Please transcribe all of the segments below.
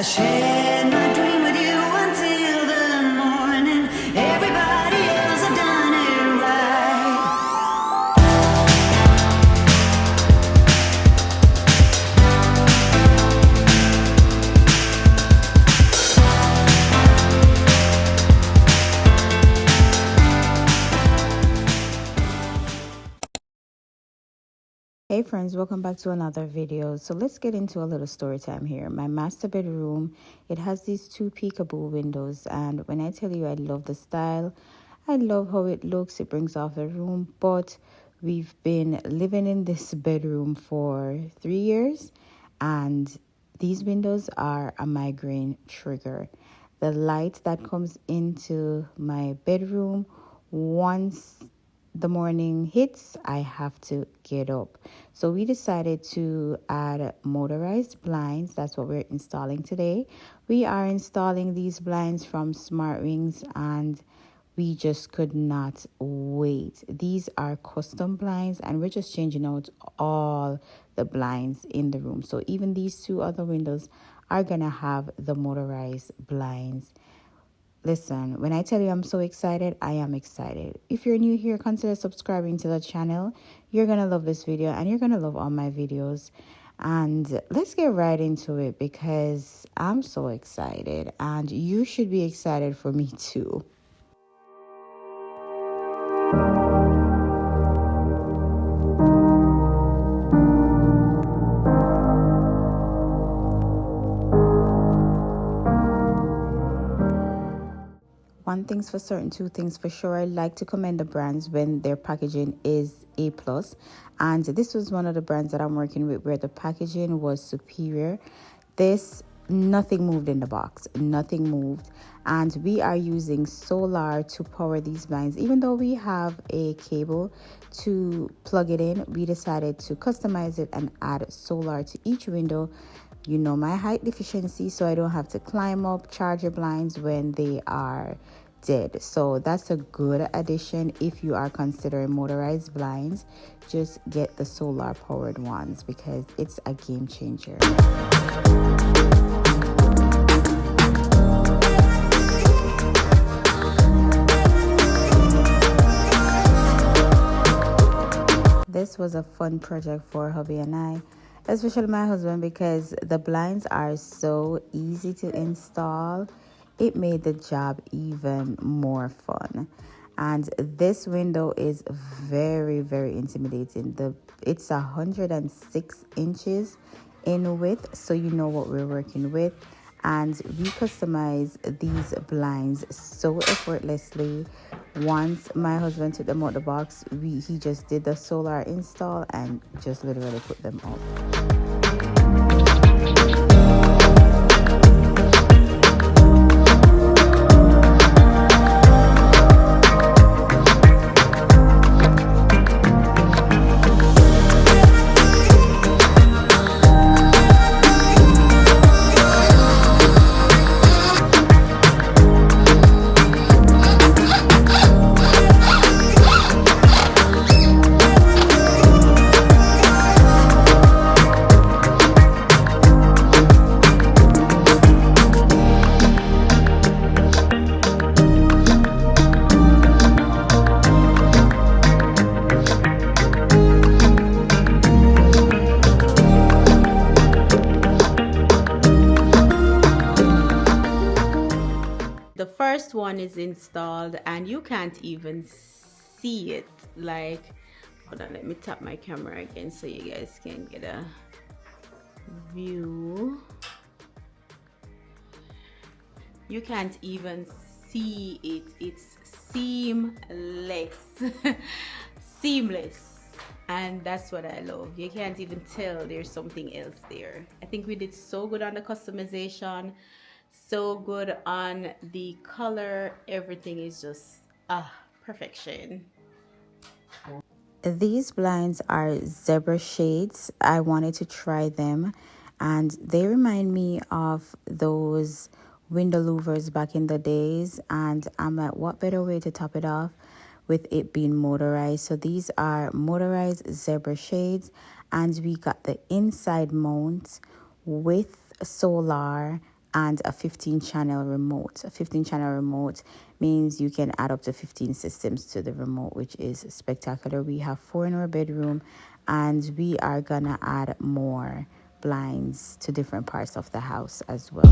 shared my dream with you until the morning. Everybody else have done it right. Hey friends, welcome back to another video. So let's get into a little story time here. My master bedroom, it has these two peekaboo windows, and when I tell you I love the style, I love how it looks, it brings off the room. But we've been living in this bedroom for 3 years, and these windows are a migraine trigger. The light that comes into my bedroom, once the morning hits, I have to get up. So we decided to add motorized blinds. That's what we're installing today. We are installing these blinds from Smart Wings, and we just could not wait. These are custom blinds, and we're just changing out all the blinds in the room. So even these two other windows are gonna have the motorized blinds. Listen, when I tell you I'm so excited, I am excited. If you're new here, consider subscribing to the channel. You're going to love this video and you're going to love all my videos. And let's get right into it because I'm so excited and you should be excited for me too. One thing's for certain, two things for sure. I like to commend the brands when their packaging is A+. And this was one of the brands that I'm working with where the packaging was superior. Nothing moved in the box. Nothing moved. And we are using solar to power these blinds. Even though we have a cable to plug it in, we decided to customize it and add solar to each window. You know my height deficiency, so I don't have to climb up charger blinds when they are dead. So that's a good addition. If you are considering motorized blinds, just get the solar powered ones because it's a game changer. This was a fun project for hubby and I, especially my husband, because the blinds are so easy to install. It made the job even more fun. And this window is very, very intimidating. It's 106 inches in width, so you know what we're working with. And we customize these blinds so effortlessly. Once my husband took them out the box, he just did the solar install and just literally put them up. The first one is installed and you can't even see it. Like, hold on, let me tap my camera again so you guys can get a view. You can't even see it. It's seamless. Seamless. And that's what I love. You can't even tell there's something else there. I think we did so good on the customization, so good on the color. Everything is just perfection. These blinds are zebra shades. I wanted to try them and they remind me of those window louvers back in the days, and I'm like, what better way to top it off with it being motorized? So these are motorized zebra shades, and we got the inside mount with solar and a 15 channel remote. A 15 channel remote means you can add up to 15 systems to the remote, which is spectacular. We have 4 in our bedroom, and we are gonna add more blinds to different parts of the house as well.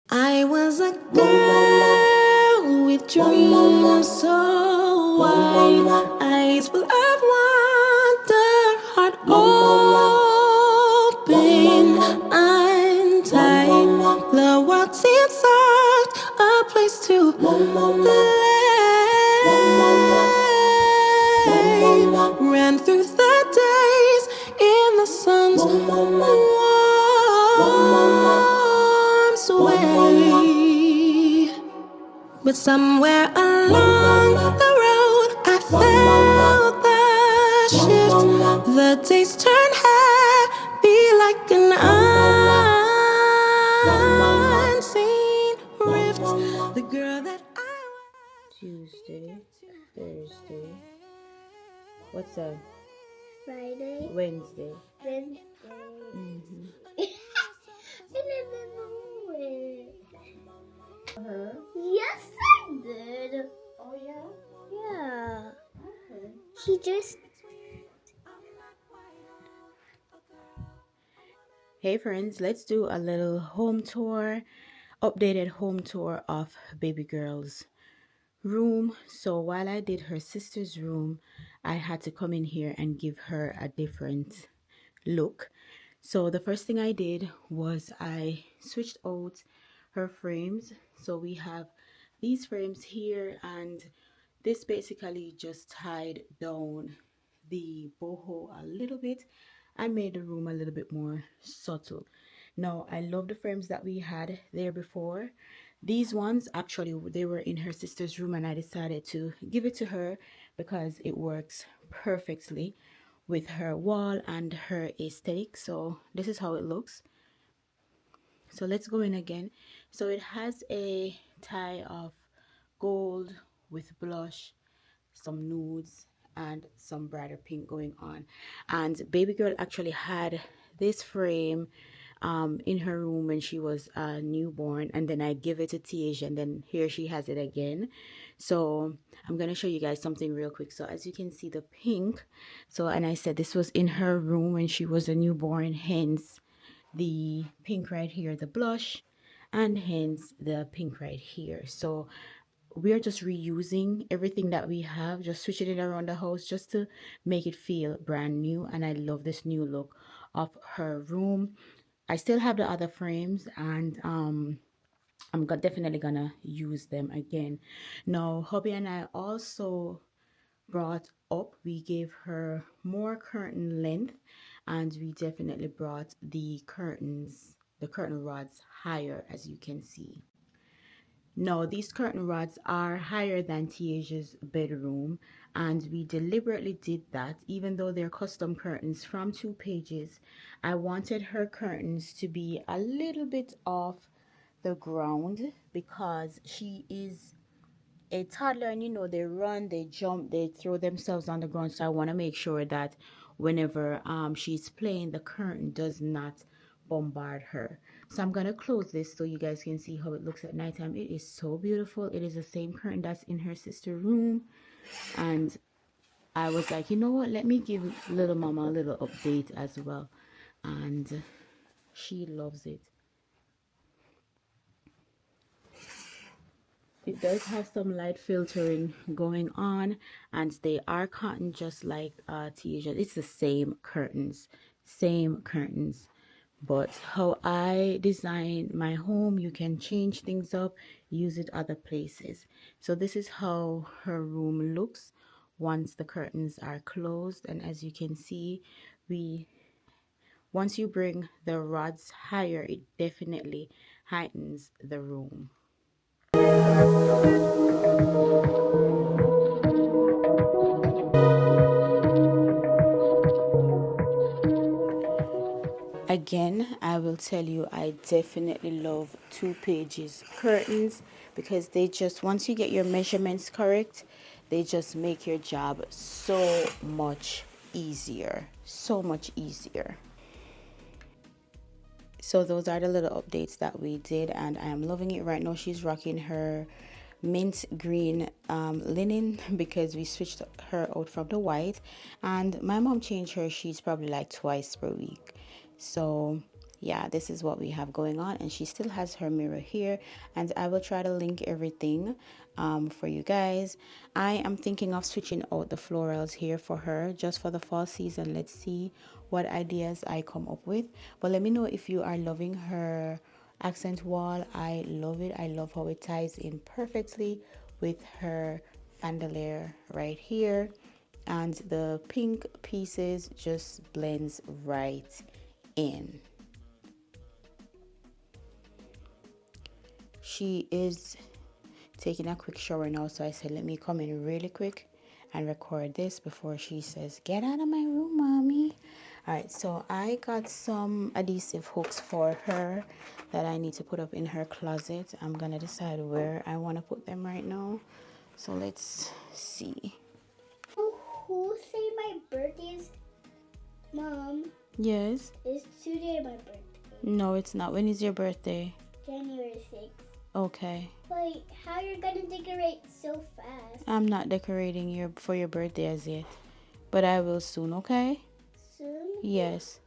I was a girl with dreams so wide, eyes full of wonder, heart open, untied. The world seemed soft, a place to lay. Ran through the days in the sun's warm sway. But somewhere along the road, I felt the shift. The days turned happy like an unseen rift. The girl that I was Tuesday, Thursday, what's that? Friday, Wednesday. Wednesday. Mm-hmm. I never knew it. Her? Yes, I did. Oh yeah. Yeah. Okay. He just. Hey friends, let's do a little home tour, updated home tour of baby girl's room. So while I did her sister's room, I had to come in here and give her a different look. So the first thing I did was I switched out her frames. So we have these frames here, and this basically just tied down the boho a little bit and made the room a little bit more subtle. Now I love the frames that we had there before. These ones actually they were in her sister's room, and I decided to give it to her because it works perfectly with her wall and her aesthetic. So this is how it looks. So let's go in again. So it has a tie of gold with blush, some nudes, and some brighter pink going on. And baby girl actually had this frame in her room when she was a newborn, and then I give it to Tiaja, and then here she has it again. So I'm gonna show you guys something real quick. So as you can see, the pink, so, and I said this was in her room when she was a newborn, hence the pink right here, the blush, and hence the pink right here. So we are just reusing everything that we have, just switching it around the house just to make it feel brand new. And I love this new look of her room. I still have the other frames, and I'm definitely gonna use them again. Now hubby and I also brought up, we gave her more curtain length, and we definitely brought the curtains, the curtain rods higher, as you can see. No, these curtain rods are higher than Tiaja's bedroom, and we deliberately did that. Even though they're custom curtains from 2 pages, I wanted her curtains to be a little bit off the ground because she is a toddler, and you know, they run, they jump, they throw themselves on the ground. So I want to make sure that whenever she's playing, the curtain does not bombard her. So I'm gonna close this so you guys can see how it looks at nighttime. It is so beautiful. It is the same curtain that's in her sister's room, and I was like, you know what, let me give little mama a little update as well. and she loves it. It does have some light filtering going on, and they are cotton just like Tiaja. It's the same curtains. But how I design my home, you can change things up, use it other places. So this is how her room looks once the curtains are closed. And as you can see, once you bring the rods higher, it definitely heightens the room. Again, I will tell you, I definitely love 2 pages curtains because they just, once you get your measurements correct, they just make your job so much easier. So much easier. So those are the little updates that we did, and I am loving it. Right now she's rocking her mint green linen because we switched her out from the white, and my mom changed her sheets probably like twice per week. So yeah, this is what we have going on, and she still has her mirror here, and I will try to link everything for you guys. I am thinking of switching out the florals here for her just for the fall season. Let's see what ideas I come up with, but let me know if you are loving her accent wall. I love it. I love how it ties in perfectly with her chandelier right here, and the pink pieces just blends right in. She is taking a quick shower now, so I said let me come in really quick and record this before she says get out of my room, mommy. All right, so I got some adhesive hooks for her that I need to put up in her closet. I'm gonna decide where I want to put them right now, so let's see. Who say my birthday is, Mom? Yes. It's today my birthday. No, it's not. When is your birthday? January 6th. Okay. But how you're gonna decorate so fast? I'm not decorating for your birthday as yet, but I will soon, okay? Soon? Yes.